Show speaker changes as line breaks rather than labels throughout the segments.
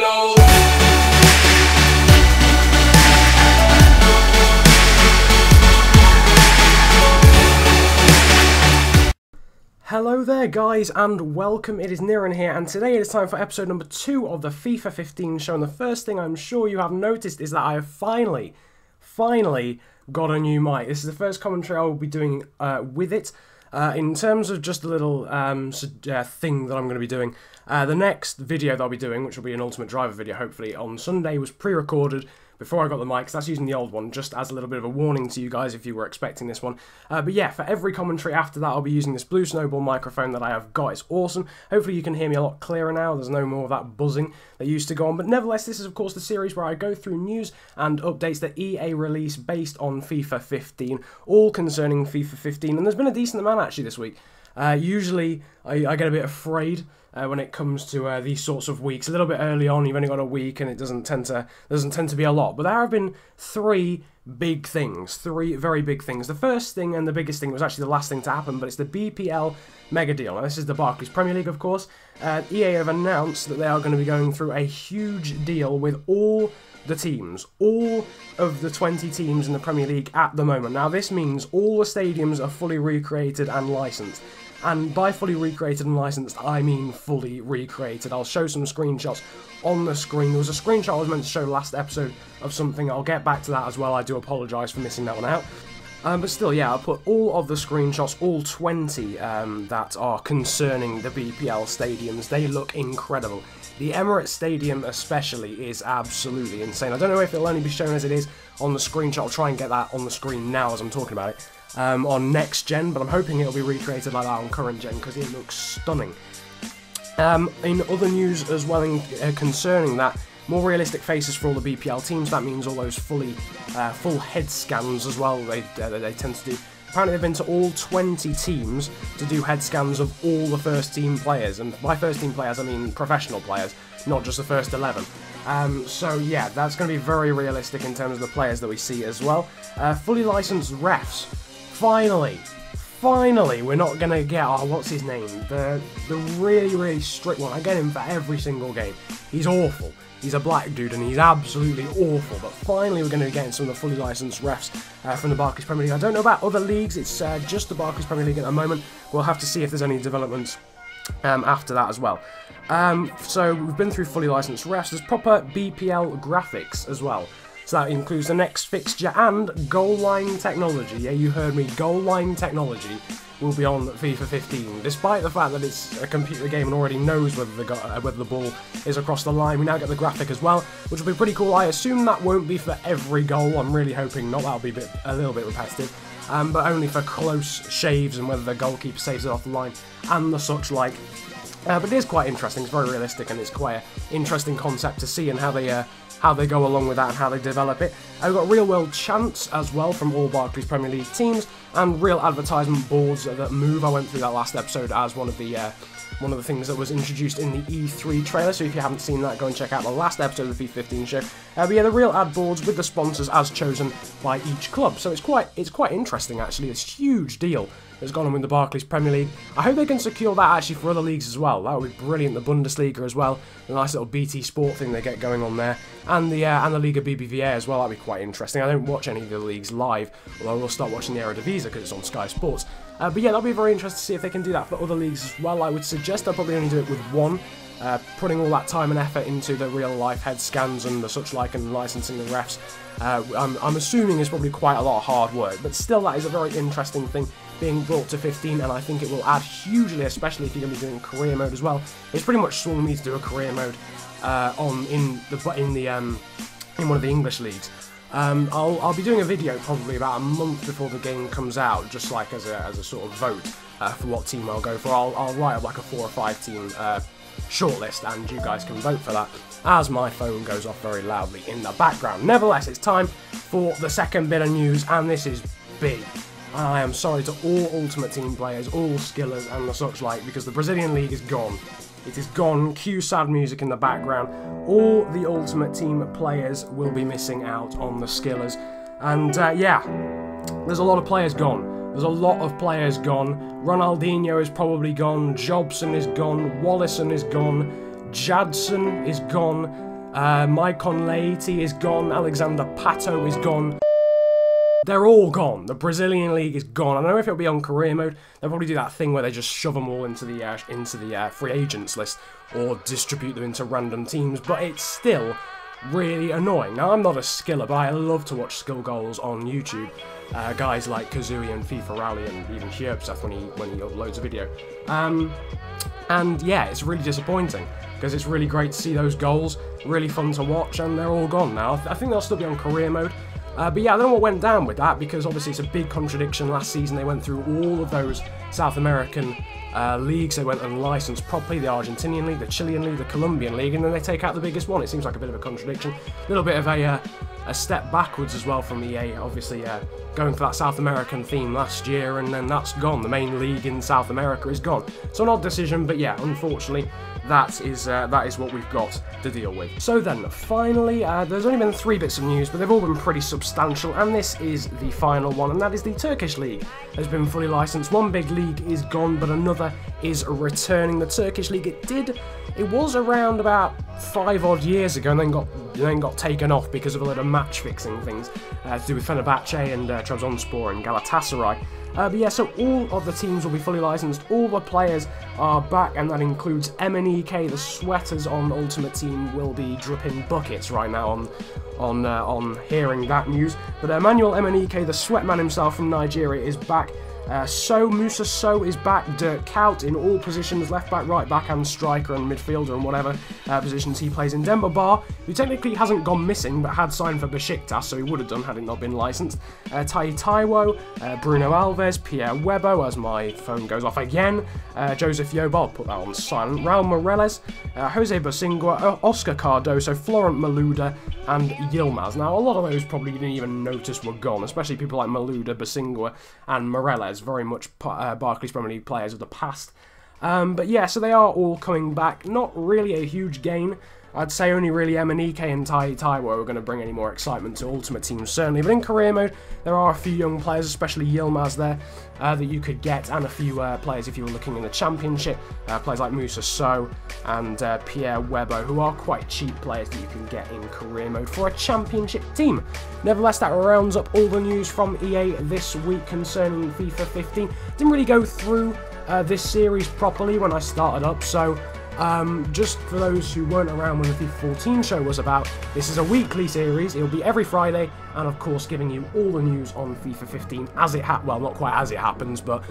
go.
Hello there guys and welcome, it is Niran here, and today it is time for episode number 2 of the FIFA 15 show, and the first thing I'm sure you have noticed is that I have finally got a new mic. This is the first commentary I will be doing with it. In terms of just a little thing that I'm going to be doing, the next video that I'll be doing, which will be an Ultimate Driver video hopefully on Sunday, was pre-recorded before I got the mic, so that's using the old one, just as a little bit of a warning to you guys if you were expecting this one. But yeah, for every commentary after that, I'll be using this Blue Snowball microphone that I have got. It's awesome. Hopefully you can hear me a lot clearer now. There's no more of that buzzing that used to go on. But nevertheless, this is of course the series where I go through news and updates that EA release based on FIFA 15, all concerning FIFA 15. And there's been a decent amount actually this week. Usually I get a bit afraid when it comes to these sorts of weeks. A little bit early on, you've only got a week, and it doesn't tend to be a lot. But there have been three big things, three very big things. The first thing and the biggest thing was actually the last thing to happen, but it's the BPL mega deal. Now, this is the Barclays Premier League, of course. EA have announced that they are going to be going through a huge deal with all the teams, all of the 20 teams in the Premier League at the moment. Now, this means all the stadiums are fully recreated and licensed. And by fully recreated and licensed, I mean fully recreated. I'll show some screenshots on the screen. There was a screenshot I was meant to show last episode of something. I'll get back to that as well. I do apologise for missing that one out. But still, yeah, I'll put all of the screenshots, all 20 that are concerning the BPL stadiums. They look incredible. The Emirates Stadium especially is absolutely insane. I don't know if it'll only be shown as it is on the screenshot. I'll try and get that on the screen now as I'm talking about it. On next gen, but I'm hoping it'll be recreated like that on current gen because it looks stunning. In other news as well, concerning that, more realistic faces for all the BPL teams. That means all those full head scans as well. They tend to do. Apparently they've been to all 20 teams to do head scans of all the first team players, and by first team players I mean professional players, not just the first 11. So yeah, that's going to be very realistic in terms of the players that we see as well. Fully licensed refs. Finally, we're not going to get, oh, what's his name? The really strict one. I get him for every single game. He's awful. He's a black dude and he's absolutely awful. But finally, we're going to be getting some of the fully licensed refs from the Barclays Premier League. I don't know about other leagues. It's just the Barclays Premier League at the moment. We'll have to see if there's any developments after that as well. So we've been through fully licensed refs. There's proper BPL graphics as well. So that includes the next fixture and goal line technology. Yeah, you heard me. Goal line technology will be on FIFA 15. Despite the fact that it's a computer game and already knows whether the ball is across the line, we now get the graphic as well, which will be pretty cool. I assume that won't be for every goal. I'm really hoping not. That'll be a little bit repetitive. But only for close shaves and whether the goalkeeper saves it off the line and the such like. But it is quite interesting. It's very realistic and it's quite an interesting concept to see, and how they go along with that and how they develop it. We've got real-world chants as well from all Barclays Premier League teams, and real advertisement boards that move. I went through that last episode as one of the things that was introduced in the E3 trailer, so if you haven't seen that, go and check out the last episode of the FIFA 15 show. But yeah, the real ad boards with the sponsors as chosen by each club, so it's quite interesting actually. It's a huge deal that's gone on with the Barclays Premier League. I hope they can secure that actually for other leagues as well. That would be brilliant. The Bundesliga as well, the nice little BT Sport thing they get going on there, and the Liga BBVA as well. That'd be quite interesting. I don't watch any of the leagues live, although I will start watching the Eredivisie because it's on Sky Sports. But yeah, that'll be very interesting to see if they can do that for other leagues as well. I would suggest they'll probably only do it with one. Putting all that time and effort into the real-life head scans and the such like, and licensing the refs, I'm assuming is probably quite a lot of hard work, but still that is a very interesting thing being brought to 15, and I think it will add hugely, especially if you're going to be doing career mode as well. It's pretty much swung me to do a career mode in one of the English leagues. I'll be doing a video probably about a month before the game comes out, just like as a sort of vote for what team I'll go for. I'll write up like a 4 or 5 team shortlist, and you guys can vote for that as my phone goes off very loudly in the background. Nevertheless, it's time for the second bit of news, and this is big. I am sorry to all Ultimate Team players, all skillers and the such like, because the Brazilian League is gone. It is gone. Cue sad music in the background. All the Ultimate Team players will be missing out on the skillers. And yeah, there's a lot of players gone. There's a lot of players gone. Ronaldinho is probably gone. Jobson is gone. Wallison is gone. Jadson is gone. Maicon Leite is gone. Alexander Pato is gone. They're all gone. The Brazilian league is gone. I don't know if it'll be on career mode. They'll probably do that thing where they just shove them all into the free agents list or distribute them into random teams. But it's still really annoying. Now, I'm not a skiller, but I love to watch skill goals on YouTube. Guys like Kazooie and FIFA Rally and even Herbstuff when he uploads a video. And yeah, it's really disappointing because it's really great to see those goals. Really fun to watch, and they're all gone now. I think they'll still be on career mode. But yeah, I don't know what went down with that, because obviously it's a big contradiction. Last season they went through all of those South American leagues. They went and licensed properly the Argentinian league, the Chilean league, the Colombian league, and then they take out the biggest one. It seems like a bit of a contradiction. A little bit of a step backwards as well from EA, obviously going for that South American theme last year, and then that's gone. The main league in South America is gone. So an odd decision, but yeah, unfortunately, that is what we've got to deal with. So then, finally, there's only been 3 bits of news, but they've all been pretty substantial, and this is the final one, and that is the Turkish league has been fully licensed. One big league is gone, but another is returning. The Turkish league, it was around about 5 odd years ago, and then got taken off because of a lot of match fixing things to do with Fenerbahce and Trabzonspor and Galatasaray. But yeah, so all of the teams will be fully licensed, all the players are back, and that includes MNEK. The sweaters on Ultimate Team will be dripping buckets right now on hearing that news. But Emmanuel MNEK, the sweatman himself from Nigeria, is back. Musa So is back. Dirk Kuyt in all positions, left back, right back, and striker and midfielder and whatever positions he plays in. Demba Ba, who technically hasn't gone missing but had signed for Besiktas, so he would have done had it not been licensed. Tai Taiwo, Bruno Alves, Pierre Webo, as my phone goes off again, Joseph Yoba, I'll put that on silent, Raul Moreles, Jose Bosingua, Oscar Cardoso, Florent Malouda, and Yilmaz. Now, a lot of those probably didn't even notice were gone, especially people like Malouda, Bosingua, and Moreles, very much Barclays Premier League players of the past. But yeah, so they are all coming back. Not really a huge gain. I'd say only really MNEK and Tai Taiwo are going to bring any more excitement to Ultimate Team, certainly. But in career mode, there are a few young players, especially Yilmaz there, that you could get, and a few players if you were looking in the Championship. Players like Musa So and Pierre Webo, who are quite cheap players that you can get in career mode for a Championship team. Nevertheless, that rounds up all the news from EA this week concerning FIFA 15. Didn't really go through this series properly when I started up, so just for those who weren't around when the FIFA 14 show was about, this is a weekly series. It'll be every Friday, and of course giving you all the news on FIFA 15 as it well, not quite as it happens, but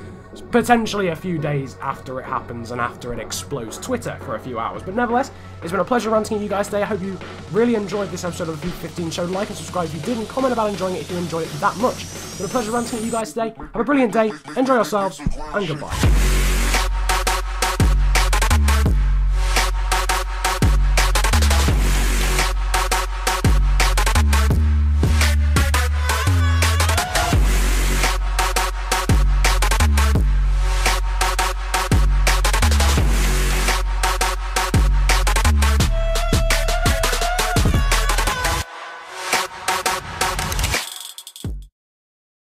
potentially a few days after it happens and after it explodes Twitter for a few hours. But nevertheless, it's been a pleasure ranting at you guys today. I hope you really enjoyed this episode of the FIFA 15 show. Like and subscribe if you did, and comment about enjoying it if you enjoyed it that much. It's been a pleasure ranting at you guys today. Have a brilliant day, enjoy yourselves, and goodbye.